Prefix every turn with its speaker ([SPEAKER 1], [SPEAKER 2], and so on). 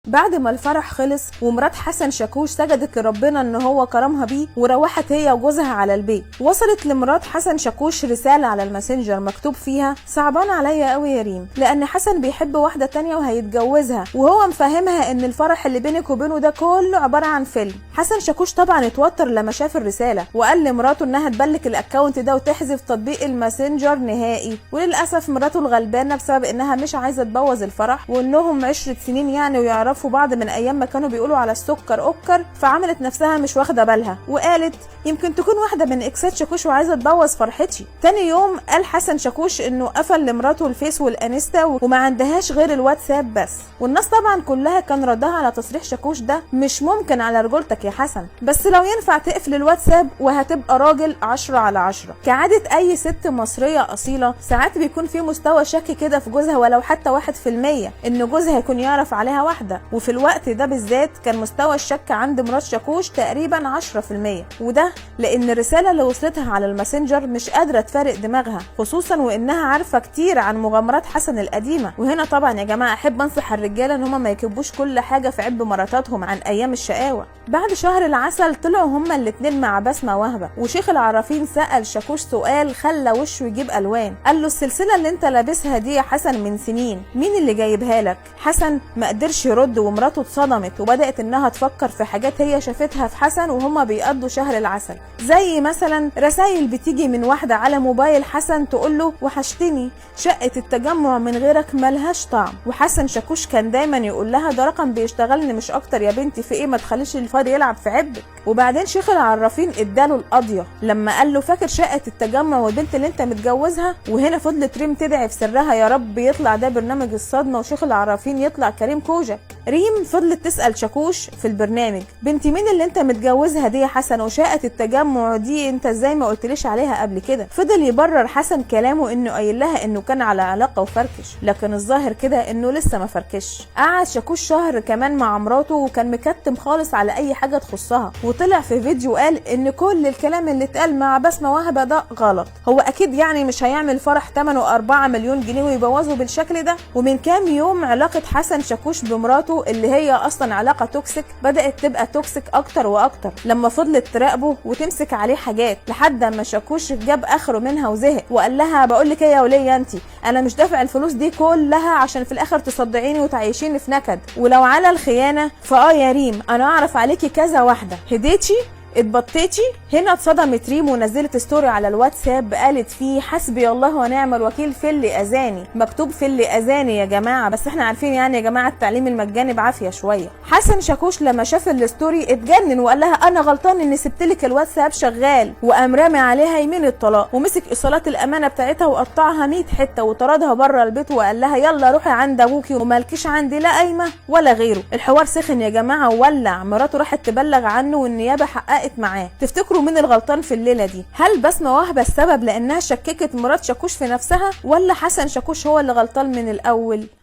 [SPEAKER 1] بعد ما الفرح خلص ومرات حسن شاكوش سجدت لربنا ان هو كرمها بيه وروحت هي وجوزها على البيت، وصلت لمرات حسن شاكوش رسالة على الماسنجر مكتوب فيها: صعبان عليا قوي يا ريم، لان حسن بيحب واحدة تانية وهيتجوزها، وهو مفهمها ان الفرح اللي بينك وبينه ده كله عبارة عن فيلم. حسن شاكوش طبعا اتوتر لما شاف الرسالة وقال لمراته انها تبلك الاكونت ده وتحذف تطبيق الماسنجر نهائي، وللاسف مراته الغلبانة بسبب انها مش عايزة تبوظ الفرح وانهم 10 سنين يعني ويعرفوا بعض من ايام ما كانوا بيقولوا على السكر اوكر، فعملت نفسها مش واخده بالها وقالت يمكن تكون واحده من اكسات شاكوش وعايزه تبوظ فرحتي. تاني يوم قال حسن شاكوش انه قفل لمراته الفيس والانستا وما عندهاش غير الواتساب بس، والناس طبعا كلها كان ردها على تصريح شاكوش ده: مش ممكن على رجولتك يا حسن، بس لو ينفع تقفل الواتساب وهتبقى راجل 10 على 10. كعاده اي ست مصريه اصيله ساعات بيكون في مستوى شك كده في جوزها ولو حتى 1% ان جوزها يكون يعرف عليها واحده، وفي الوقت ده بالذات كان مستوى الشك عند مرات شاكوش تقريبا 10%، وده لان الرساله اللي وصلتها على الماسنجر مش قادره تفارق دماغها، خصوصا وانها عارفه كتير عن مغامرات حسن القديمه. وهنا طبعا يا جماعه احب انصح الرجاله ان هم ما يكبوش كل حاجه في عب مراتاتهم عن ايام الشقاوه. بعد شهر العسل طلعوا هما الاتنين مع بسمه وهبه، وشيخ العرافين سال شاكوش سؤال خلى وشه يجيب الوان، قال له: السلسله اللي انت لابسها دي يا حسن من سنين مين اللي جايبها لك؟ حسن ما قدرش يرد ومراته اتصدمت وبدات انها تفكر في حاجات هي شافتها في حسن وهما بيقضوا شهر العسل، زي مثلا رسائل بتيجي من واحده على موبايل حسن تقول له: وحشتني، شقه التجمع من غيرك ملهاش طعم. وحسن شاكوش كان دايما يقول لها: ده رقم بيشتغلني مش اكتر يا بنتي، في ايه ما تخليش الفاضي يلعب في عبك. وبعدين شيخ العرافين اداله القضيه لما قال له: فاكر شقه التجمع والبنت اللي انت متجوزها؟ وهنا فضلت ريم تدعي في سرها: يا رب يطلع ده برنامج الصدمه وشيخ العرافين يطلع كريم كوجك. ريم فضلت تسال شاكوش في البرنامج: بنتي مين اللي انت متجوزها دي يا حسن؟ وشقه التجمع دي انت ازاي ما قلتليش عليها قبل كده؟ فضل يبرر حسن كلامه انه قايل لها انه كان على علاقه وفركش، لكن الظاهر كده انه لسه ما فركش. قعد شاكوش شهر كمان مع مراته وكان مكتم خالص على اي حاجه تخصها، وطلع في فيديو قال ان كل الكلام اللي اتقال مع بسمه وهبه ده غلط، هو اكيد يعني مش هيعمل فرح ثمنه 4 مليون جنيه ويبوظه بالشكل ده. ومن كام يوم علاقه حسن شاكوش بمراته اللي هي اصلا علاقه توكسيك بدات تبقى توكسيك اكتر واكتر لما فضلت تراقبه وتمسك عليه حاجات، لحد ما شاكوش جاب اخره منها وزهق وقال لها: بقول لك ايه يا وليه انت، انا مش دافع الفلوس دي كلها عشان في الاخر تصدعيني وتعيشيني في نكد، ولو على الخيانه يا ريم انا اعرف عليكي كذا واحده، هديتي اتبطيتي. هنا اتصدمت ريم ونزلت ستوري على الواتساب قالت فيه: حسبي الله ونعم الوكيل في اللي اذاني. مكتوب في اللي اذاني يا جماعه، بس احنا عارفين يعني يا جماعه التعليم المجاني بعافيه شويه. حسن شاكوش لما شاف الستوري اتجنن وقال لها: انا غلطان اني سبتلك الواتساب شغال، وقام رامي عليها يمين الطلاق ومسك ايصالات الامانه بتاعتها وقطعها 100 حته وطردها بره البيت وقال لها: يلا روحي عند ابوكي ومالكيش عندي لا قايمه ولا غيره. الحوار سخن يا جماعه وولع، مراته راحت تبلغ عنه والنيابه حققت معاه. تفتكروا مين الغلطان في الليله دي؟ هل بسمه وهبه السبب لانها شككت مرات شاكوش في نفسها، ولا حسن شاكوش هو اللي غلطان من الاول؟